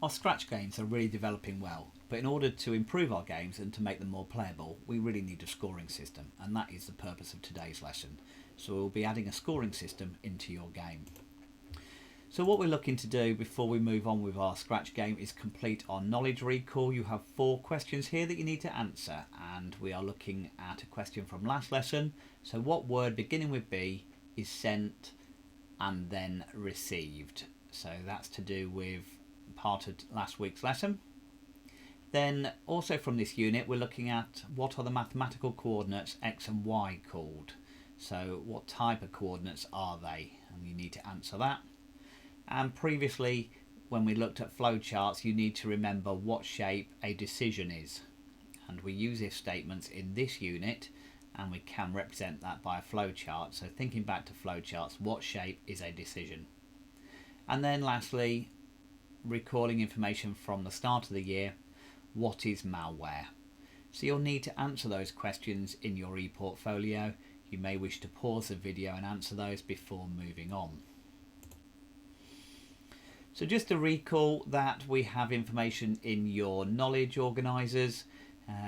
Our Scratch games are really developing well, but in order to improve our games and to make them more playable, we really need a scoring system, and that is the purpose of today's lesson. So we'll be adding a scoring system into your game. So what we're looking to do before we move on with our Scratch game is complete our knowledge recall. You have 4 questions here that you need to answer, and we are looking at a question from last lesson. So what word beginning with B is sent and then received? So that's to do with part of last week's lesson. Then also from this unit we're looking at what are the mathematical coordinates x and y called. So what type of coordinates are they? And you need to answer that. And previously when we looked at flowcharts, you need to remember what shape a decision is. And we use if statements in this unit, and we can represent that by a flowchart. So thinking back to flowcharts, what shape is a decision? And then lastly, recalling information from the start of the year, what is malware? So you'll need to answer those questions in your ePortfolio. You may wish to pause the video and answer those before moving on. So just to recall that we have information in your knowledge organisers.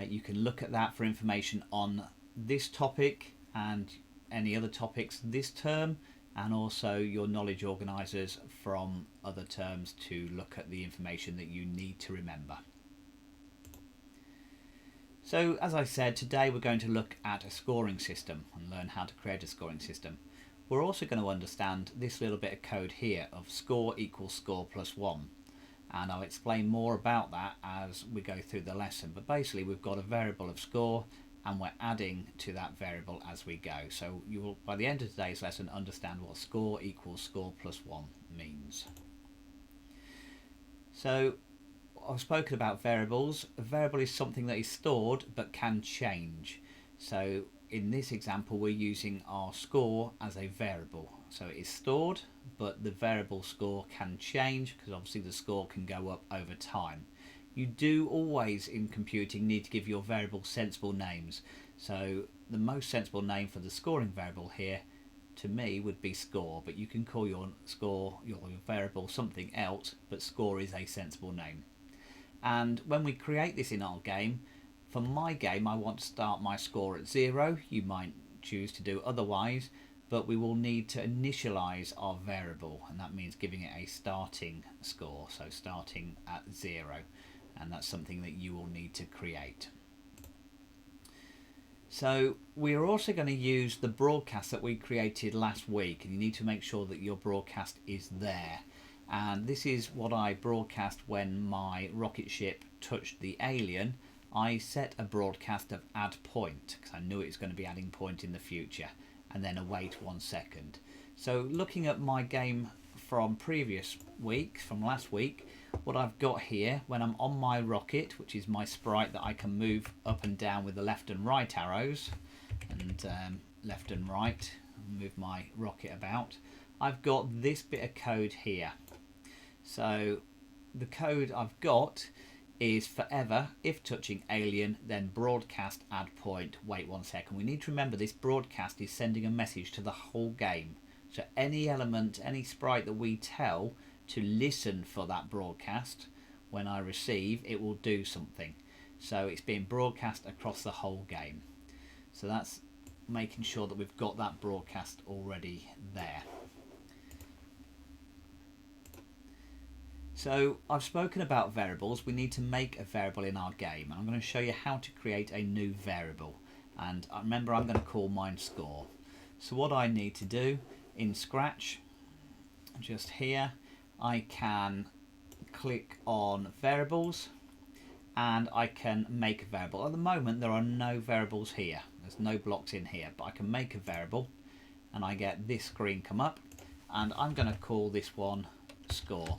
You can look at that for information on this topic and any other topics this term, and also your knowledge organisers from other terms to look at the information that you need to remember. So as I said, today we're going to look at a scoring system and learn how to create a scoring system. We're also going to understand this little bit of code here of score equals score plus 1, and I'll explain more about that as we go through the lesson. But basically we've got a variable of score and we're adding to that variable as we go. So you will, by the end of today's lesson, understand what score equals score plus 1 means. So I've spoken about variables. A variable is something that is stored but can change. So in this example we're using our score as a variable. So it is stored, but the variable score can change because obviously the score can go up over time. You do always in computing need to give your variable sensible names. So the most sensible name for the scoring variable here to me would be score, but you can call your score, your variable, something else, but score is a sensible name. And when we create this in our game, for my game I want to start my score at 0. You might choose to do otherwise, but we will need to initialize our variable, and that means giving it a starting score, so starting at 0. And that's something that you will need to create. So we are also going to use the broadcast that we created last week, and you need to make sure that your broadcast is there. And this is what I broadcast when my rocket ship touched the alien. I set a broadcast of add point because I knew it was going to be adding point in the future, and then await 1 second. So looking at my game from previous week, from last week, what I've got here when I'm on my rocket, which is my sprite that I can move up and down with the left and right arrows, and left and right, move my rocket about, I've got this bit of code here. So the code I've got is forever, if touching alien, then broadcast add point, wait 1 second. We need to remember this broadcast is sending a message to the whole game. So any element, any sprite that we tell to listen for that broadcast, when I receive, it will do something. So it's being broadcast across the whole game. So that's making sure that we've got that broadcast already there. So I've spoken about variables. We need to make a variable in our game, and I'm going to show you how to create a new variable. And remember, I'm going to call mine score. So what I need to do in Scratch, just here, I can click on variables and I can make a variable. At the moment there are no variables here, there's no blocks in here, but I can make a variable and I get this screen come up, and I'm going to call this one score.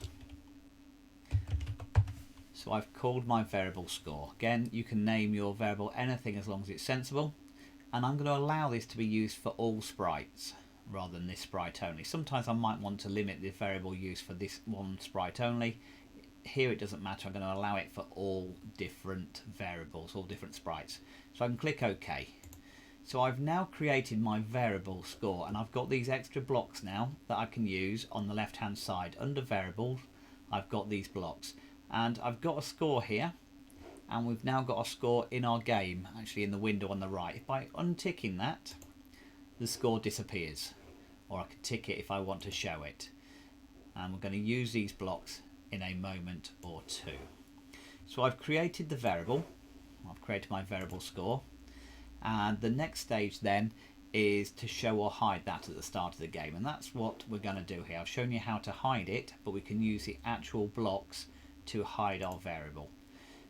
So I've called my variable score. Again, you can name your variable anything as long as it's sensible, and I'm going to allow this to be used for all sprites rather than this sprite only. Sometimes I might want to limit the variable use for this one sprite only. Here it doesn't matter, I'm going to allow it for all different variables, all different sprites. So I can click OK. So I've now created my variable score, and I've got these extra blocks now that I can use on the left hand side. Under variables I've got these blocks. And I've got a score here, and we've now got a score in our game, actually in the window on the right. By unticking that, the score disappears, or I can tick it if I want to show it. And we're going to use these blocks in a moment or two. So I've created the variable, I've created my variable score, and the next stage then is to show or hide that at the start of the game, and that's what we're going to do here. I've shown you how to hide it, but we can use the actual blocks to hide our variable.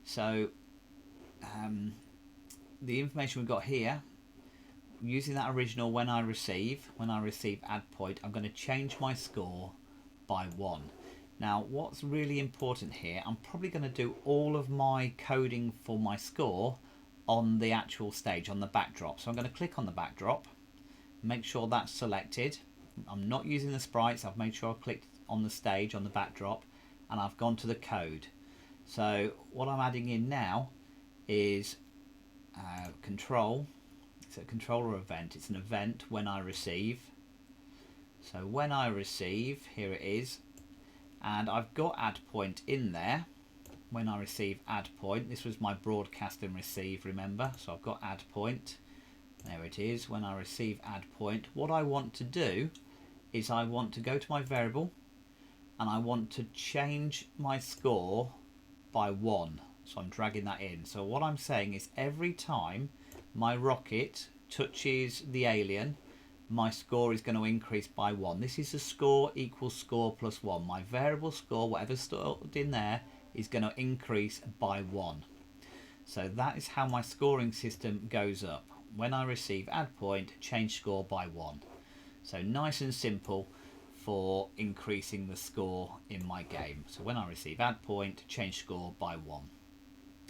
So the information we've got here, using that original when I receive add point, I'm going to change my score by 1. Now what's really important here, I'm probably going to do all of my coding for my score on the actual stage, on the backdrop. So I'm going to click on the backdrop, make sure that's selected. I'm not using the sprites, I've made sure I clicked on the stage, on the backdrop, and I've gone to the code. So what I'm adding in now is control. It's a controller event. It's an event when I receive. So when I receive, here it is, and I've got add point in there. When I receive add point, this was my broadcast and receive, remember, so I've got add point, there it is. When I receive add point, what I want to do is I want to go to my variable and I want to change my score by 1. So I'm dragging that in. So what I'm saying is every time my rocket touches the alien, my score is going to increase by 1. This is a score equals score plus 1. My variable score, whatever's stored in there, is going to increase by 1. So that is how my scoring system goes up. When I receive add point, change score by 1. So nice and simple for increasing the score in my game. So when I receive add point, change score by 1.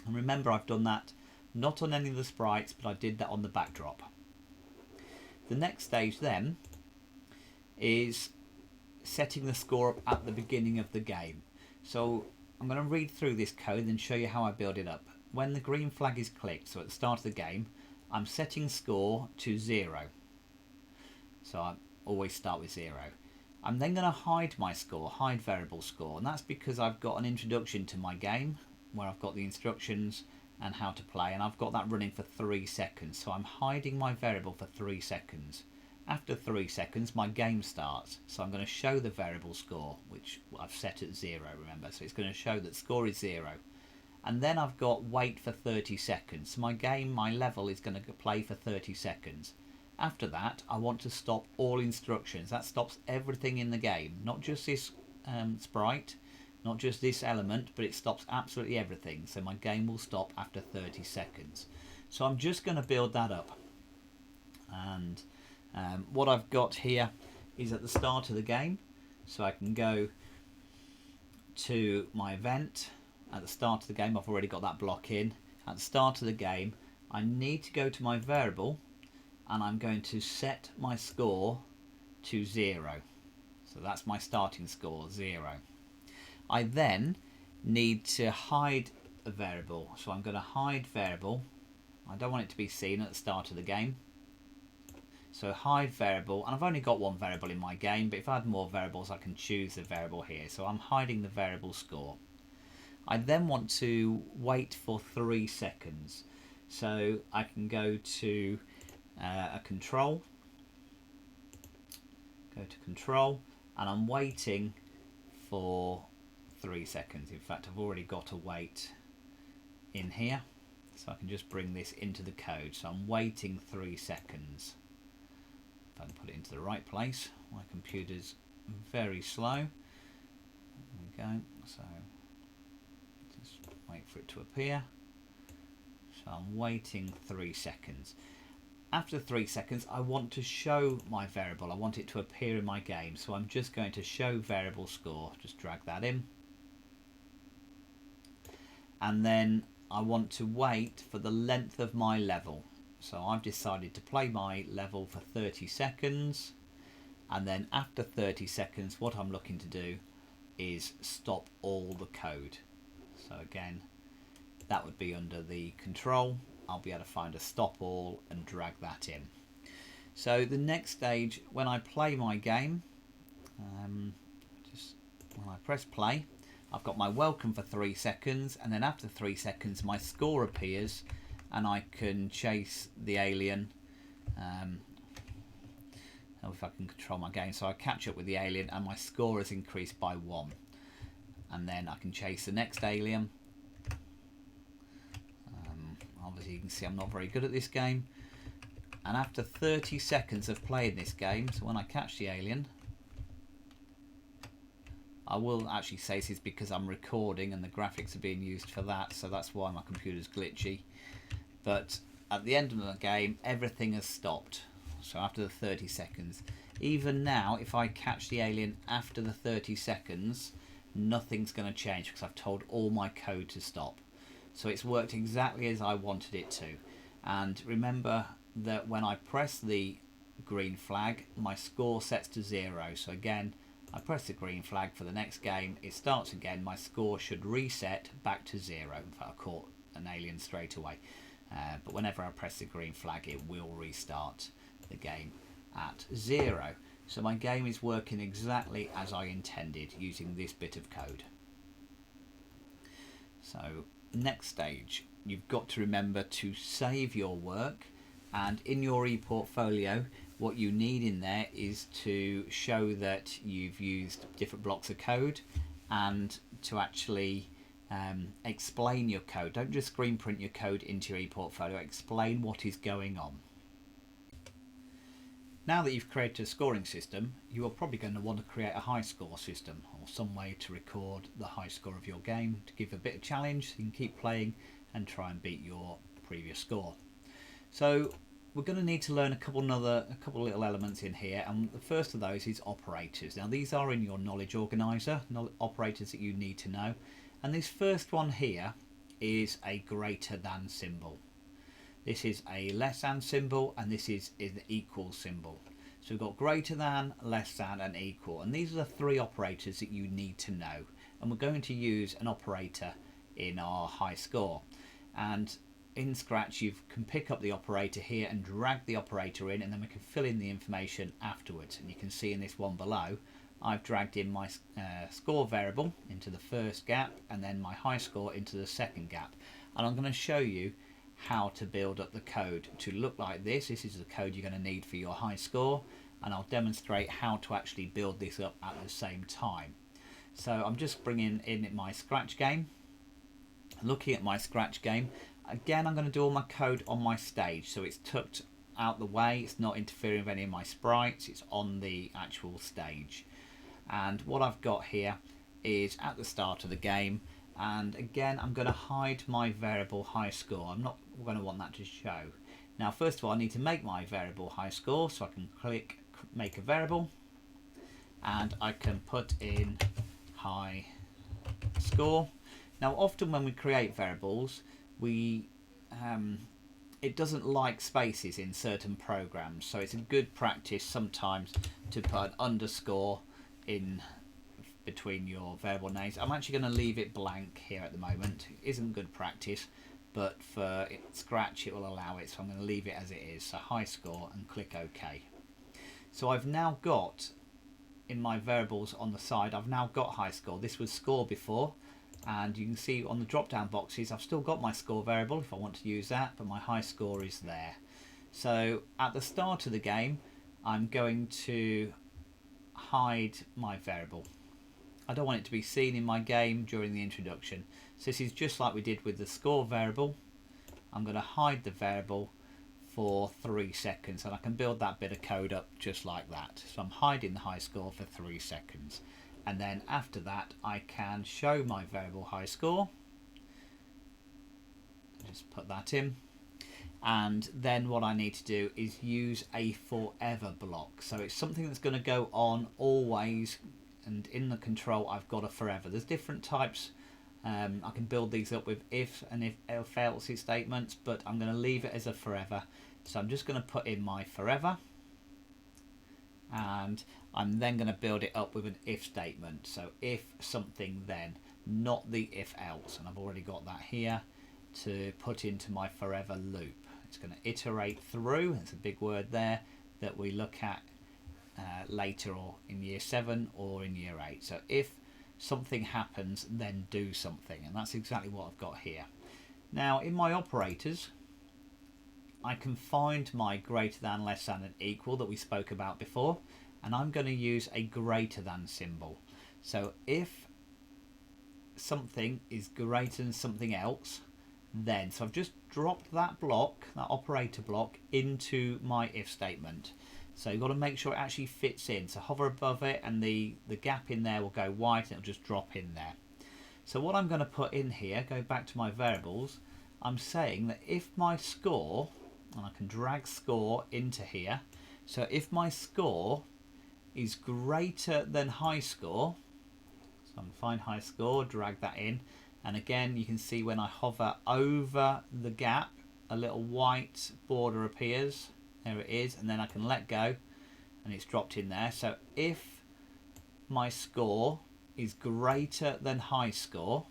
And remember, I've done that not on any of the sprites, but I did that on the backdrop. The next stage then is setting the score up at the beginning of the game. So I'm going to read through this code and show you how I build it up. When the green flag is clicked, so at the start of the game, I'm setting score to 0. So I always start with 0. I'm then going to hide my score, hide variable score, and that's because I've got an introduction to my game where I've got the instructions and how to play, and I've got that running for 3 seconds. So I'm hiding my variable for 3 seconds. After 3 seconds my game starts, so I'm going to show the variable score, which I've set at 0, remember, so it's going to show that score is 0. And then I've got wait for 30 seconds. So my game, my level is going to play for 30 seconds. After that I want to stop all instructions. That stops everything in the game, not just this sprite, not just this element, but it stops absolutely everything. So my game will stop after 30 seconds. So I'm just going to build that up. And what I've got here is at the start of the game. So I can go to my event. At the start of the game, I've already got that block in. At the start of the game, I need to go to my variable and I'm going to set my score to 0. So that's my starting score, 0. I then need to hide a variable. So I'm going to hide variable. I don't want it to be seen at the start of the game. So hide variable, and I've only got one variable in my game, but if I had more variables I can choose the variable here. So I'm hiding the variable score. I then want to wait for 3 seconds. So I can go to a control, and I'm waiting for 3 seconds. In fact, I've already got a wait in here, so I can just bring this into the code. So I'm waiting 3 seconds. If I can put it into the right place, my computer's very slow. There we go. So just wait for it to appear. So I'm waiting 3 seconds. After 3 seconds, I want to show my variable. I want it to appear in my game. So I'm just going to show variable score. Just drag that in. And then I want to wait for the length of my level. So I've decided to play my level for 30 seconds. And then after 30 seconds, what I'm looking to do is stop all the code. So again, that would be under the control. I'll be able to find a stop all and drag that in. So the next stage, when I play my game, just when I press play, I've got my welcome for 3 seconds, and then after 3 seconds my score appears and I can chase the alien. If I can control my game, so I catch up with the alien and my score is increased by 1, and then I can chase the next alien. Obviously you can see I'm not very good at this game, and after 30 seconds of playing this game, so when I catch the alien, I will actually say this is because I'm recording and the graphics are being used for that, so that's why my computer's glitchy. But at the end of the game everything has stopped. So after the 30 seconds, even now if I catch the alien after the 30 seconds, nothing's going to change because I've told all my code to stop. So it's worked exactly as I wanted it to. And remember that when I press the green flag, my score sets to 0. So again, I press the green flag for the next game, it starts again, my score should reset back to 0. In fact, I caught an alien straight away. But whenever I press the green flag, it will restart the game at 0. So my game is working exactly as I intended using this bit of code. So next stage, you've got to remember to save your work, and in your ePortfolio what you need in there is to show that you've used different blocks of code and to actually explain your code. Don't just screen print your code into your ePortfolio, explain what is going on. Now that you've created a scoring system, you are probably going to want to create a high score system or some way to record the high score of your game to give a bit of challenge so you can keep playing and try and beat your previous score. So we're going to need to learn a couple little elements in here, and the first of those is operators. Now these are in your knowledge organizer, operators that you need to know, and this first one here is a greater than symbol. This is a less than symbol, and this is an equal symbol. So we've got greater than, less than and equal, and these are the 3 operators that you need to know, and we're going to use an operator in our high score. And in Scratch you can pick up the operator here and drag the operator in, and then we can fill in the information afterwards. And you can see in this one below I've dragged in my score variable into the first gap and then my high score into the second gap, and I'm going to show you how to build up the code to look like this. This is the code you're going to need for your high score, and I'll demonstrate how to actually build this up at the same time. So I'm just bringing in my Scratch game. Looking at my Scratch game, again I'm going to do all my code on my stage, so it's tucked out the way, it's not interfering with any of my sprites, it's on the actual stage. And what I've got here is at the start of the game, and again I'm going to hide my variable high score. I'm not going to want that to show. Now first of all I need to make my variable high score, so I can click make a variable and I can put in high score. Now often when we create variables, it doesn't like spaces in certain programs, so it's a good practice sometimes to put an underscore in between your variable names. I'm actually going to leave it blank here at the moment. It isn't good practice, but for Scratch it will allow it, so I'm going to leave it as it is, so high score, and click OK. So I've now got in my variables on the side, I've now got high score. This was score before, and you can see on the drop down boxes I've still got my score variable if I want to use that, but my high score is there. So at the start of the game I'm going to hide my variable. I don't want it to be seen in my game during the introduction, so this is just like we did with the score variable. I'm going to hide the variable for 3 seconds, and I can build that bit of code up just like that. So I'm hiding the high score for 3 seconds, and then after that I can show my variable high score. Just put that in, and then what I need to do is use a forever block. So it's something that's going to go on always, and in the control I've got a forever. There's different types. I can build these up with if and if else statements, but I'm going to leave it as a forever. So I'm just going to put in my forever, and I'm then going to build it up with an if statement. So if something then, not the if else, and I've already got that here to put into my forever loop. It's going to iterate through, it's a big word there that we look at later, or in year 7 or in year 8. So if something happens, then do something. And that's exactly what I've got here. Now in my operators, I can find my greater than, less than and equal that we spoke about before, and I'm going to use a greater than symbol. So if something is greater than something else, then, so I've just dropped that block, that operator block, into my if statement. So you've got to make sure it actually fits in. So hover above it and the gap in there will go white and it'll just drop in there. So what I'm going to put in here, go back to my variables, I'm saying that if my score, and I can drag score into here, so if my score is greater than high score, so I can find high score, drag that in, and again you can see when I hover over the gap, a little white border appears. There it is, and then I can let go and it's dropped in there. So if my score is greater than high score,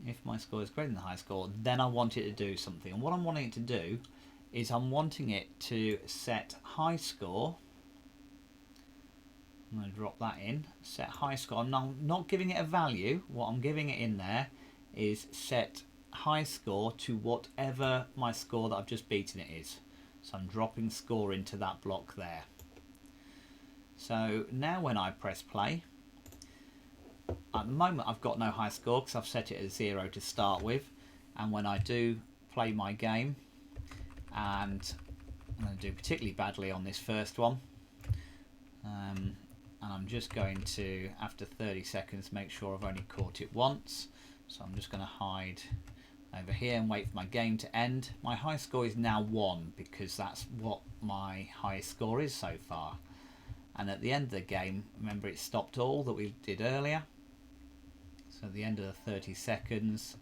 if my score is greater than the high score, then I want it to do something. And what I'm wanting it to do is I'm wanting it to set high score. I'm going to drop that in, set high score. I'm not giving it a value. What I'm giving it in there is set high score to whatever my score that I've just beaten it is. So I'm dropping score into that block there. So now when I press play, at the moment I've got no high score because I've set it as 0 to start with, and when I do play my game, and I'm going to do particularly badly on this first one, and I'm just going to, after 30 seconds, make sure I've only caught it once. So I'm just going to hide over here and wait for my game to end. My high score is now 1 because that's what my highest score is so far. And at the end of the game, remember it stopped all that we did earlier. So at the end of the 30 seconds,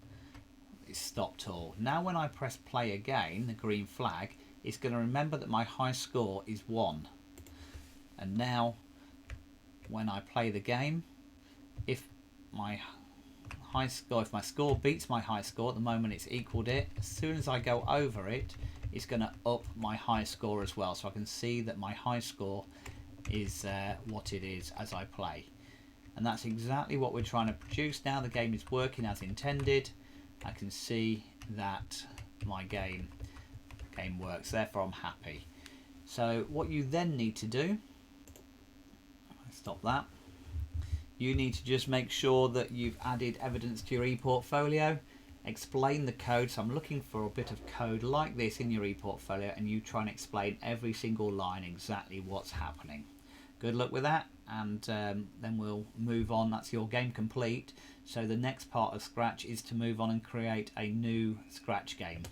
it stopped all. Now when I press play again, the green flag, it's going to remember that my high score is 1. And now when I play the game, if my score beats my high score, at the moment it's equaled it, as soon as I go over it, it's going to up my high score as well. So I can see that my high score is what it is as I play. And that's exactly what we're trying to produce now. The game is working as intended. I can see that my game works, therefore I'm happy. So what you then need to do, stop that, you need to just make sure that you've added evidence to your ePortfolio, explain the code. So I'm looking for a bit of code like this in your ePortfolio, and you try and explain every single line exactly what's happening. Good luck with that, and then we'll move on. That's your game complete. So the next part of Scratch is to move on and create a new Scratch game.